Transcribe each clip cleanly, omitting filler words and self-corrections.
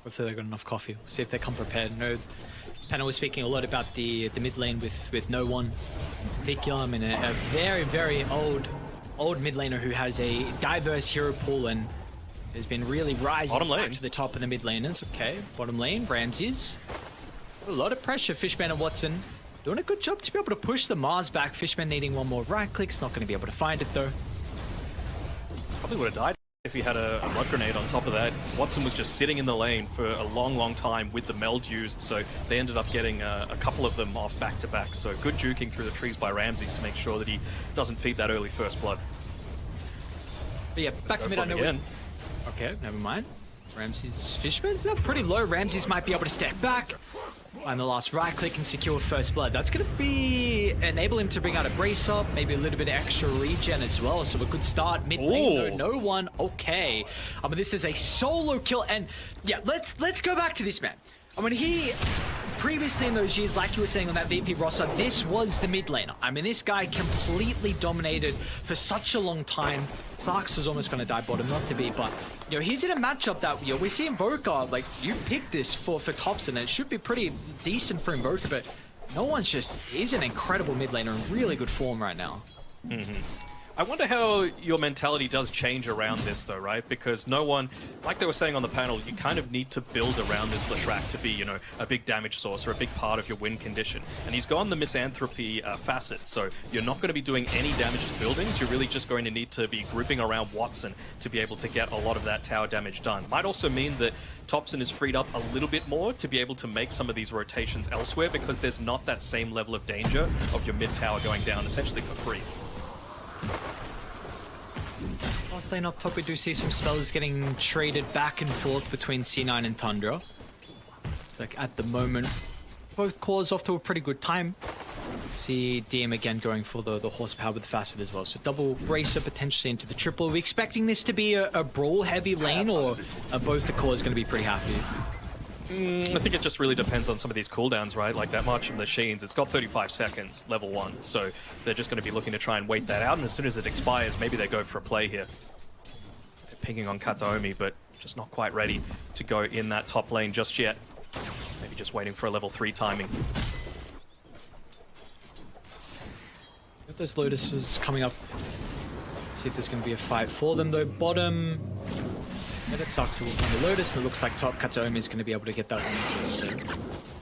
Hopefully they got enough coffee. We'll see if they come prepared. No, panel was speaking a lot about the mid lane with no one in particular. I mean, a very, very old mid laner who has a diverse hero pool and has been really rising back to the top of the mid laners. Okay, bottom lane, Ramses. A lot of pressure, Fishman and Watson. Doing a good job to be able to push the Mars back. Fishman needing one more right click's not going to be able to find it though. Probably would have died if he had a blood grenade on top of that. Watson was just sitting in the lane for a long time with the meld used, so they ended up getting a couple of them off back to back. So good juking through the trees by Ramses to make sure that he doesn't feed that early first blood. But yeah, back to mid. I know again. Okay, never mind. Ramses, Fishman's not pretty low. Ramses might be able to step back. And the last right click and secure first blood. That's going to enable him to bring out a brace up, maybe a little bit of extra regen as well. So a good start. Mid lane, no one. Okay. I mean, this is a solo kill. And yeah, let's go back to this man. I mean, he previously in those years, like you were saying on that VP roster, this was the mid laner. I mean, this guy completely dominated for such a long time. Sarks is almost going to die bottom, not to be, but you know, he's in a matchup that we're seeing Invoker, like you picked this for Thompson, and it should be pretty decent for Invoker, but no one's he's an incredible mid laner in really good form right now. I wonder how your mentality does change around this though, right? Because no one, like they were saying on the panel, you kind of need to build around this Leshrac to be, you know, a big damage source or a big part of your win condition. And he's gone the misanthropy facet, so you're not going to be doing any damage to buildings. You're really just going to need to be grouping around Watson to be able to get a lot of that tower damage done. Might also mean that Thompson is freed up a little bit more to be able to make some of these rotations elsewhere because there's not that same level of danger of your mid tower going down essentially for free. Last lane up top, we do see some spells getting traded back and forth between C9 and Tundra. It's like at the moment, both cores off to a pretty good time. See DM again going for the horsepower with the facet as well. So double bracer potentially into the triple. Are we expecting this to be a brawl heavy lane, or are both the cores going to be pretty happy? I think it just really depends on some of these cooldowns, right? Like that March of Machines, it's got 35 seconds, level 1. So they're just going to be looking to try and wait that out. And as soon as it expires, maybe they go for a play here. They're picking on Kataomi, but just not quite ready to go in that top lane just yet. Maybe just waiting for a level 3 timing. If those Lotuses coming up, see if there's going to be a fight for them though. Bottom. Yeah, that sucks. It will find the Lotus, and it looks like top Kataomi is going to be able to get that one. So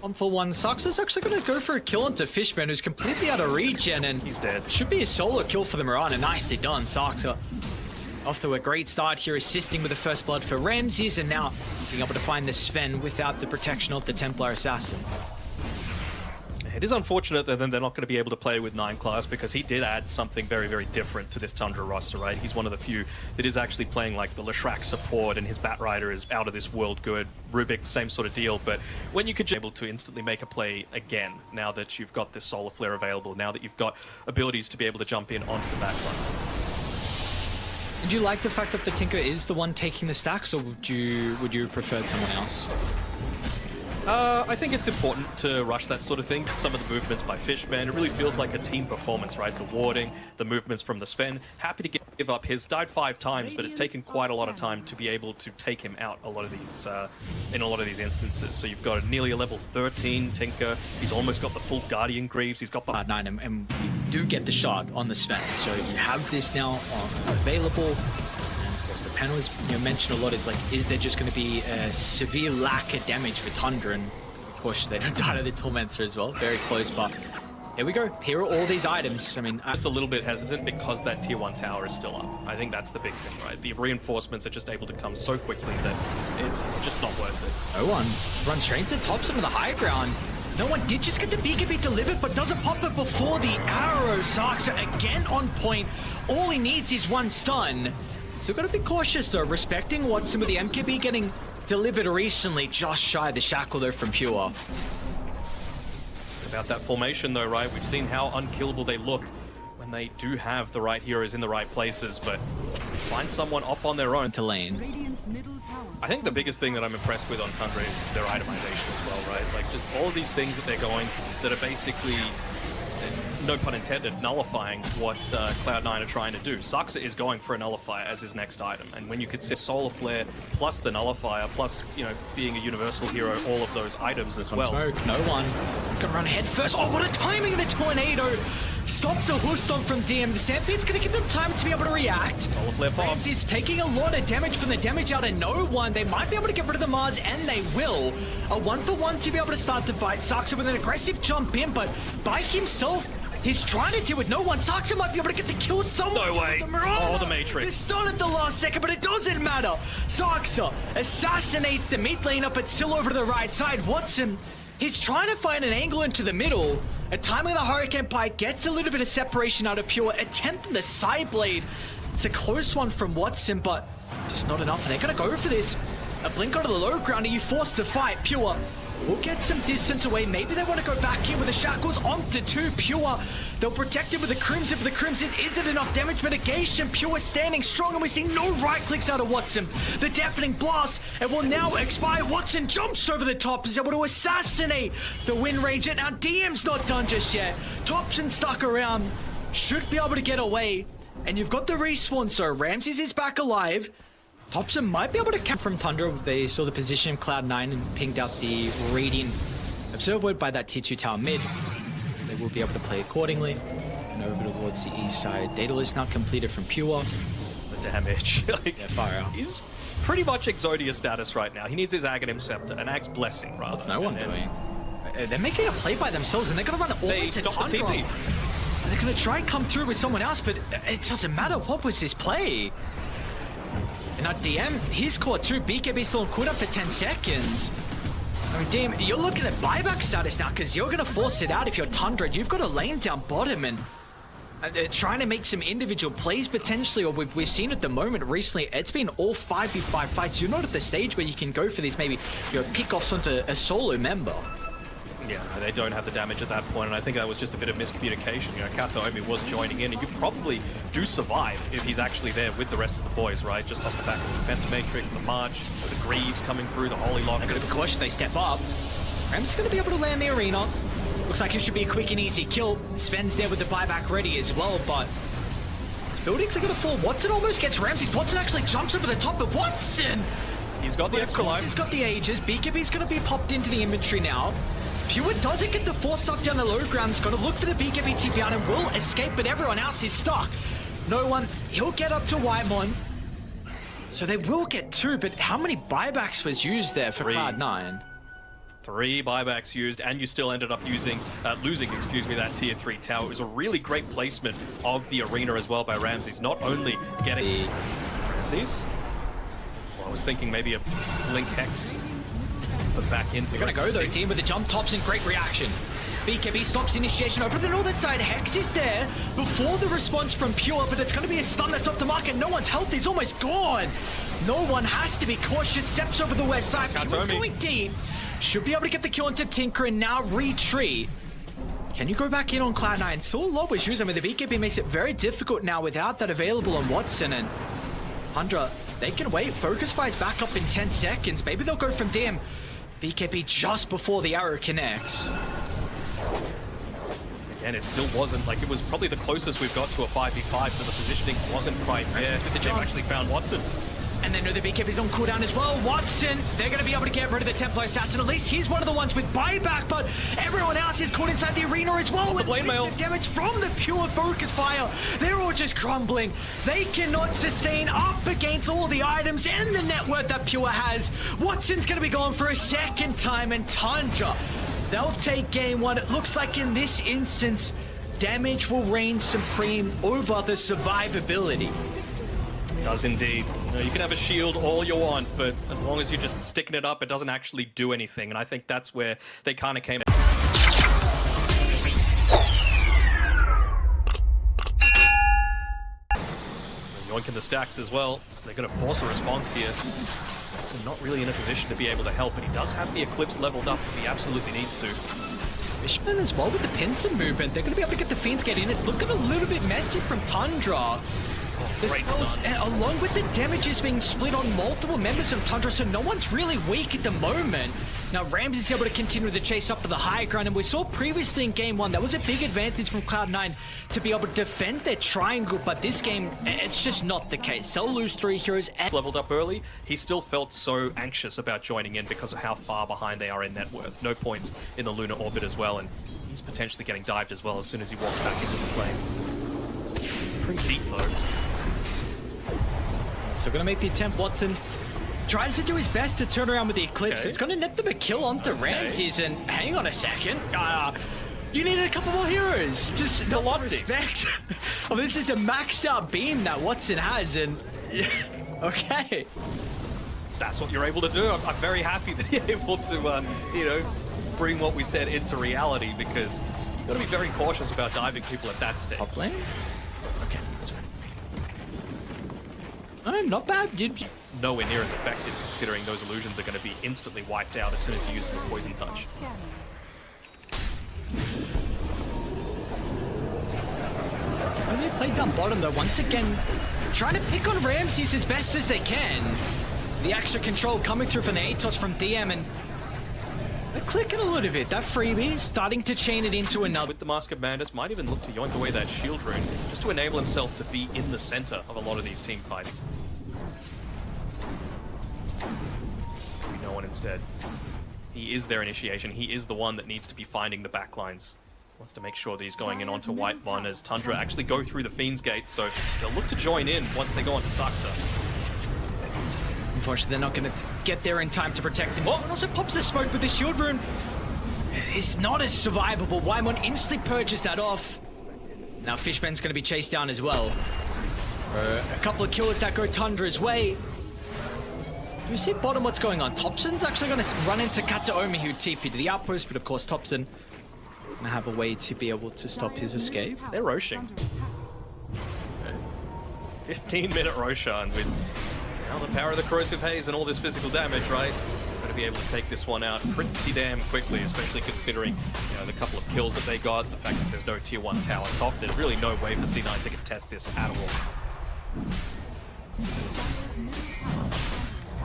1-for-1. Sarks is actually going to go for a kill onto Fishman, who's completely out of regen, and he's dead. Should be a solo kill for the Mirana. Nicely done. Sarks off to a great start here, assisting with the first blood for Ramses, and now being able to find the Sven without the protection of the Templar Assassin. It is unfortunate that they're not going to be able to play with 9 class because he did add something very, very different to this Tundra roster, right? He's one of the few that is actually playing like the Leshrac support, and his Batrider is out of this world good. Rubik, same sort of deal, but when you could be able to instantly make a play again, now that you've got this Solar Flare available, now that you've got abilities to be able to jump in onto the backline. Did you like the fact that the Tinker is the one taking the stacks, or would you prefer someone else? I think it's important to rush that sort of thing. Some of the movements by Fishman, it really feels like a team performance, right? The warding, the movements from the Sven. Happy to give up his. Died 5 times, but it's taken quite a lot of time to be able to take him out a lot of these, in a lot of these instances. So you've got nearly a level 13 Tinker. He's almost got the full Guardian Greaves. He's got CLOUD9, and you do get the shot on the Sven. So you have this now available. The panel is mentioned a lot is like, is there just going to be a severe lack of damage for Tundra? And of course they don't die to the Tormentor as well. Very close, but here we go. Here are all these items. I mean, just a little bit hesitant because that tier 1 tower is still up. I think that's the big thing, right? The reinforcements are just able to come so quickly that it's just not worth it. No one runs straight to the top, some of the high ground. No one did just get the beacon be delivered, but doesn't pop it before the arrow. Sarks again on point. All he needs is one stun. So we've got to be cautious though, respecting what some of the MKB getting delivered recently, just shy of the shackle though from Pure. It's about that formation though, right? We've seen how unkillable they look when they do have the right heroes in the right places, but find someone off on their own to lane. I think the biggest thing that I'm impressed with on Tundra is their itemization as well, right? Like just all of these things that they're going that are basically no pun intended, nullifying what Cloud9 are trying to do. Saxa is going for a nullifier as his next item, and when you could see Solar Flare plus the nullifier, plus, you know, being a universal hero, all of those items as well. Smoke, no one can run head first. Oh, what a timing of the tornado! Stops the hoof stomp from DM. The Sandpede's gonna give them time to be able to react. Solar Flare bomb. Ramsey's taking a lot of damage from the damage out of no one. They might be able to get rid of the Mars, and they will. A 1-for-1 to be able to start the fight. Saxa with an aggressive jump in, but by himself, he's trying to deal with no one. Saxa might be able to get the kill somewhere. No way. Oh, the Matrix. They stun at the last second, but it doesn't matter. Saxa assassinates the mid laner, but still over to the right side. Watson, he's trying to find an angle into the middle. A timing of the Hurricane Pike gets a little bit of separation out of Pure. Attempt on the side blade. It's a close one from Watson, but just not enough. And they're going to go for this. A blink onto the low ground, and you forced to fight. Pure will get some distance away. Maybe they want to go back in with the shackles onto 2. Pure, they'll protect it with the Crimson. For the Crimson, is it enough damage mitigation? Pure standing strong, and we see no right clicks out of Watson. The deafening blast, it will now expire. Watson jumps over the top, is able to assassinate the Wind Ranger. Now DM's not done just yet. Thompson stuck around, should be able to get away. And you've got the respawn, so Ramses is back alive. Thompson might be able to catch from Tundra. They saw the position of Cloud9 and pinged out the Radiant Observer by that T2 tower mid. They will be able to play accordingly. And over towards the east side. Data list now completed from Pure. The damage. Like, yeah, fire out. He's pretty much Exodia status right now. He needs his Aghanim Scepter, an Axe Blessing, rather. What's no one doing? They're making a play by themselves, and they're going to run all into Tundra. The they're going to try and come through with someone else, but it doesn't matter. What was this play? And now DM, he's caught too. BKB still on cooldown for 10 seconds. I mean, damn, you're looking at buyback status now, because you're going to force it out if you're Tundra. You've got a lane down bottom, and they're trying to make some individual plays potentially, or we've seen at the moment recently, it's been all 5v5 fights. You're not at the stage where you can go for these maybe, you know, pick-offs onto a solo member. Yeah, they don't have the damage at that point, and I think that was just a bit of miscommunication. You know, Kataomi was joining in, and you probably do survive if he's actually there with the rest of the boys, right? Just off the back of the Defense Matrix, the March, the Greaves coming through, the Holy Lock. They're going to be cautious, they step up. Ram's going to be able to land the arena. Looks like it should be a quick and easy kill. Sven's there with the buyback ready as well, but buildings are going to fall. Watson almost gets Ramsey. Watson actually jumps over the top, but Watson! He's got the extra life. He's got the Aegis. BKB's going to be popped into the inventory now. Pure doesn't get the force stuck down the low ground. He's got to look for the BKB TP out and will escape, but everyone else is stuck. No one. He'll get up to Whitemon. So they will get 2, but how many buybacks was used there for Cloud9? 3 buybacks used, and you still ended up losing that tier 3 tower. It was a really great placement of the arena as well by Ramses. Not only getting Ramses, well, I was thinking maybe a Blink Hex. Back into They're going to go though, team with the jump tops and great reaction. BKB stops initiation over the northern side. Hex is there before the response from Pure, but it's going to be a stun that's off the mark, and no one's health is almost gone. No one has to be cautious. Steps over the west side. Pure's going deep. Should be able to get the kill into Tinker and now retreat. Can you go back in on Cloud9? Still a lot was used. I mean, the BKB makes it very difficult now without that available on Watson, and Tundra, they can wait. Focus fire's back up in 10 seconds. Maybe they'll go from DM. BKB just before the arrow connects. Again, it still wasn't, like, it was probably the closest we've got to a 5v5, so the positioning wasn't quite there. But they've actually found Watson. And then the BKB's on cooldown as well. Watson, they're going to be able to get rid of the Templar Assassin. At least he's one of the ones with buyback, but everyone else is caught inside the arena as well. The blade mail. Damage from the Pure focus fire. They're all just crumbling. They cannot sustain up against all the items and the net worth that Pure has. Watson's going to be going for a second time, and Tundra, they'll take game 1. It looks like in this instance, damage will reign supreme over the survivability. Does indeed. You can have a shield all you want, but as long as you're just sticking it up, it doesn't actually do anything. And I think that's where they kind of came. Yoinking the stacks as well. They're going to force a response here. So not really in a position to be able to help, but he does have the Eclipse leveled up if he absolutely needs to. Fishman as well with the Pinson movement. They're going to be able to get the Fiends get in. It's looking a little bit messy from Tundra. Great start. Along with the damages being split on multiple members of Tundra, so no one's really weak at the moment. Now Ramsey's able to continue the chase up to the high ground, and we saw previously in game one, that was a big advantage from Cloud9 to be able to defend their triangle, but this game, it's just not the case. They'll lose 3 heroes. Leveled up early, he still felt so anxious about joining in because of how far behind they are in net worth. No points in the lunar orbit as well, and he's potentially getting dived as well as soon as he walks back into this lane. Pretty deep though. So gonna make the attempt. Watson tries to do his best to turn around with the Eclipse. Okay. It's gonna net them a kill onto Ramses, and hang on a second. You needed a couple more heroes. Just a lot of respect. Well, this is a maxed out beam that Watson has, and okay. That's what you're able to do. I'm very happy that you're able to, you know, bring what we said into reality, because you've got to be very cautious about diving people at that stage. Top lane? Okay. Oh, not bad. Nowhere near as effective, considering those illusions are going to be instantly wiped out as soon as you use the poison touch. Only play down bottom though, once again, trying to pick on Ramses as best as they can. The extra control coming through from the ATOS from DM, and they're clicking a little bit. That freebie starting to chain it into another. With the Mask of Madness, might even look to yoink away that shield rune, just to enable himself to be in the center of a lot of these team fights. No one instead. He is their initiation. He is the one that needs to be finding the backlines. Wants to make sure that he's going in onto White One as Tundra actually go through the Fiend's Gate, so they'll look to join in once they go onto Saxa. Unfortunately, they're not going to get there in time to protect him. Oh, and also pops the smoke with the shield rune. It's not as survivable. Waimon instantly purges that off. Now Fishman's going to be chased down as well. A couple of kills that go Tundra's way. You see bottom what's going on. Thompson's actually going to run into Kataomi, who TP to the outpost, but of course Thompson gonna have a way to be able to stop his escape. They're Roshing. 15-minute Roshan with now the power of the corrosive haze and all this physical damage, right? Going to be able to take this one out pretty damn quickly, especially considering, you know, the couple of kills that they got, the fact that there's no tier 1 tower top. There's really no way for C9 to contest this at all.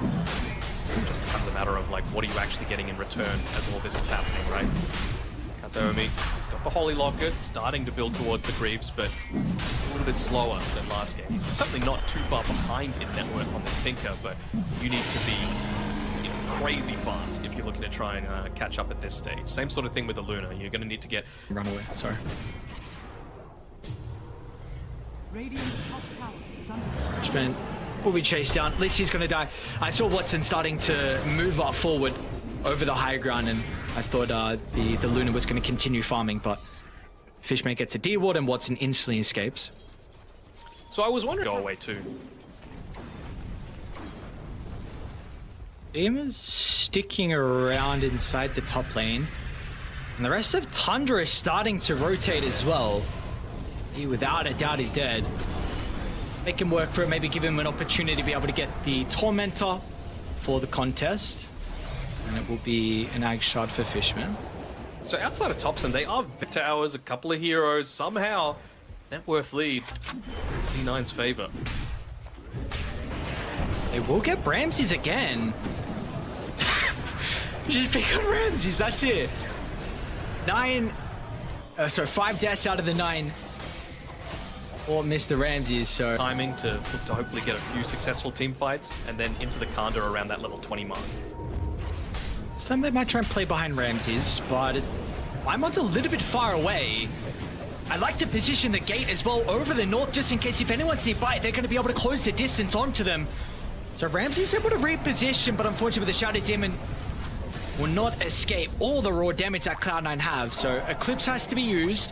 It just becomes a matter of, like, what are you actually getting in return as all this is happening, right? Kataomi, he's got the Holy Locket, starting to build towards the Greaves, but he's a little bit slower than last game. He's certainly not too far behind in network on this Tinker, but you need to be, you know, crazy farmed if you're looking to try and catch up at this stage. Same sort of thing with the Luna. You're going to need to get... Run away, sorry. Fishman will be chased down. At least he's going to die. I saw Watson starting to move up forward over the high ground, and I thought the Luna was going to continue farming, but Fishman gets a D-ward and Watson instantly escapes. So I was wondering... Go away too. Beam is sticking around inside the top lane, and the rest of Tundra is starting to rotate as well. He without a doubt is dead. Make him work for it, maybe give him an opportunity to be able to get the Tormentor for the contest. And it will be an ag shot for Fishman. So outside of Thompson, they are towers, a couple of heroes, somehow net worth lead in C9's favor. They will get Ramses again. Just pick on Ramses, that's it. 5 deaths out of the 9. Or Mr. Ramses, so... Timing to look to hopefully get a few successful team fights, and then into the Kanda around that level 20 mark. This time they might try and play behind Ramses, but Waimon's a little bit far away. I like to position the gate as well over the north, just in case if anyone's nearby, they're going to be able to close the distance onto them. So Ramses able to reposition, but unfortunately the Shadow Demon will not escape all the raw damage that Cloud9 have. So Eclipse has to be used.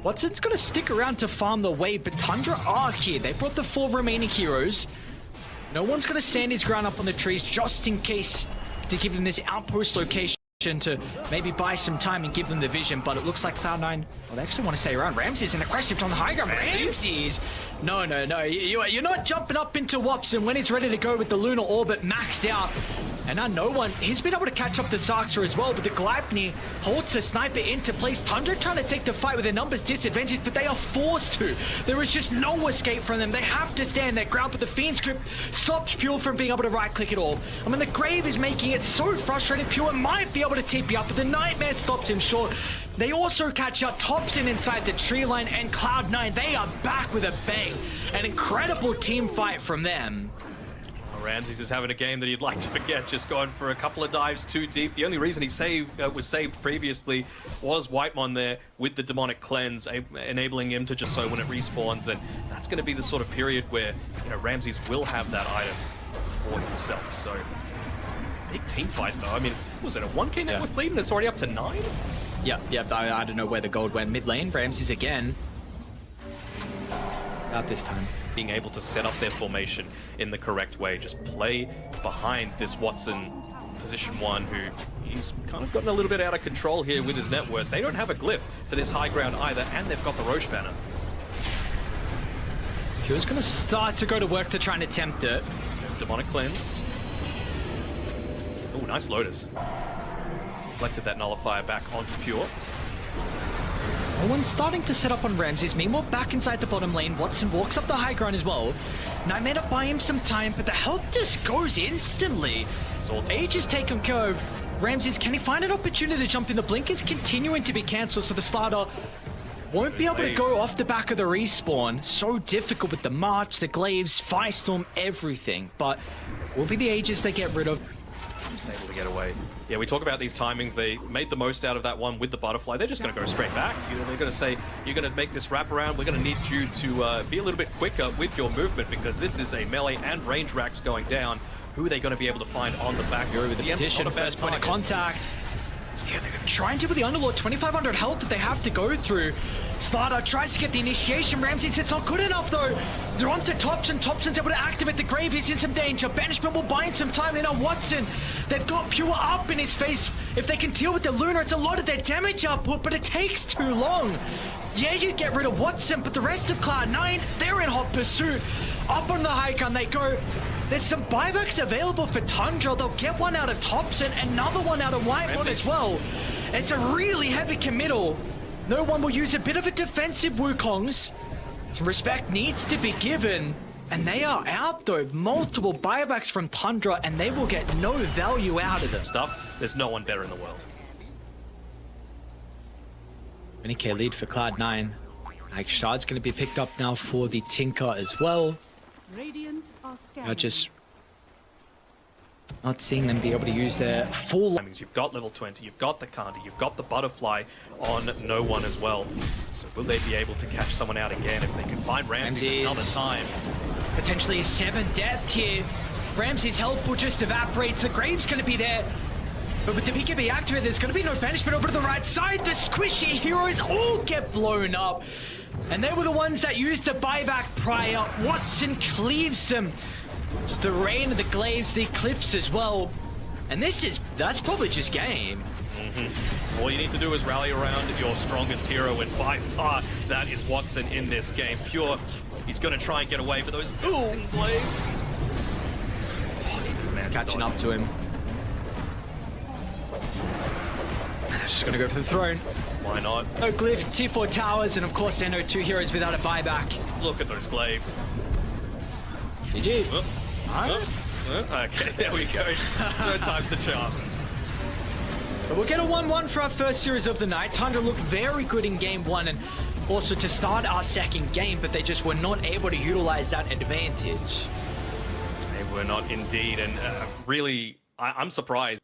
Watson's going to stick around to farm the wave, but Tundra are here. They brought the 4 remaining heroes. No one's going to stand his ground up on the trees just in case to give them this outpost location to maybe buy some time and give them the vision, but it looks like Cloud9, well, they actually want to stay around. Ramses in aggressive on the high ground. Ramses! No. You're not jumping up into Wops, and when he's ready to go with the lunar orbit maxed out, And now no one, he's been able to catch up to Zarkster as well, but the CLOUD9 holds the sniper into place. Tundra trying to take the fight with their numbers disadvantage, but they are forced to. There is just no escape from them. They have to stand their ground, but the Fiend's grip stops Pure from being able to right-click it all. I mean, the Grave is making it so frustrating. Pure might be able to TP up, but the Nightmare stops him short. They also catch out Thompson inside the tree line, and Cloud9, they are back with a bang. An incredible team fight from them. Ramses is having a game that he'd like to forget, just going for a couple of dives too deep. The only reason he was saved previously was Whitemon there with the Demonic Cleanse, enabling him to just so when it respawns, and that's going to be the sort of period where, you know, Ramses will have that item for himself. So, big team fight though. I mean, was it a 1k net with lead and it's already up to 9? Yeah, I don't know where the gold went. Mid lane, Ramses again. Not this time. Being able to set up their formation in the correct way, just play behind this Watson position 1, who he's kind of gotten a little bit out of control here with his net worth. They don't have a glyph for this high ground either, and they've got the Roche banner. Pure's going to start to go to work to try and attempt it. There's Demonic Cleanse. Oh, nice Lotus. Deflected that nullifier back onto Pure. No one's starting to set up on Ramses. Meanwhile, back inside the bottom lane, Watson walks up the high ground as well. Nightmare to buy him some time, but the health just goes instantly. Age is taken care of. Ramses, can he find an opportunity to jump in? The blink is continuing to be cancelled, so the starter won't be able to go off the back of the respawn. So difficult with the March, the Glaives, Firestorm, everything. But will be the Ages they get rid of. Just able to get away. Yeah, we talk about these timings. They made the most out of that one with the butterfly. They're just going to go straight back. You know, they're going to say, you're going to make this wraparound. We're going to need you to be a little bit quicker with your movement, because this is a melee and range racks going down. Who are they going to be able to find on the back? Fury with the addition, first point of contact. Yeah, they're trying to with the Underlord, 2,500 health that they have to go through. Starter tries to get the initiation. Ramses, it's not good enough though. They're onto Thompson. Thompson's able to activate the Grave. He's in some danger. Banishment will buy him some time. And now Watson, they've got Pure up in his face. If they can deal with the Luna, it's a lot of their damage output, but it takes too long. Yeah, you get rid of Watson, but the rest of Cloud9, they're in hot pursuit. Up on the high ground they go. There's some buybacks available for Tundra. They'll get one out of Thompson, another one out of Whitemon as well. It's a really heavy committal. No one will use a bit of a defensive Wukongs. Some respect needs to be given. And they are out though. Multiple buybacks from Tundra, and they will get no value out of them. There's no one better in the world. 20k lead for Cloud9. Like Shard's going to be picked up now for the Tinker as well. Radiant are scanning. Just not seeing them be able to use their full... You've got level 20, you've got the Kanda, you've got the Butterfly on no one as well. So will they be able to catch someone out again if they can find Ramses another time? Potentially a 7th death here. Ramses' health will just evaporate. The Grave's going to be there. But with the BKB activated, there's going to be no banishment over to the right side. The squishy heroes all get blown up. And they were the ones that used the buyback prior. Watson cleaves them. It's the rain of the Glaives, the Eclipse as well. And that's probably just game. All you need to do is rally around your strongest hero, and by far, that is Watson in this game. Pure, he's going to try and get away for those Glaives. Catching up to him. Just going to go for the throne. Why not? No glyph, T4 towers, and of course there are no 2 heroes without a buyback. Look at those Glaives. GG. Okay, there we go. Third time's the charm. But we'll get a 1-1 for our first series of the night. Tundra looked very good in game 1 and also to start our second game, but they just were not able to utilize that advantage. They were not indeed, and really, I'm surprised.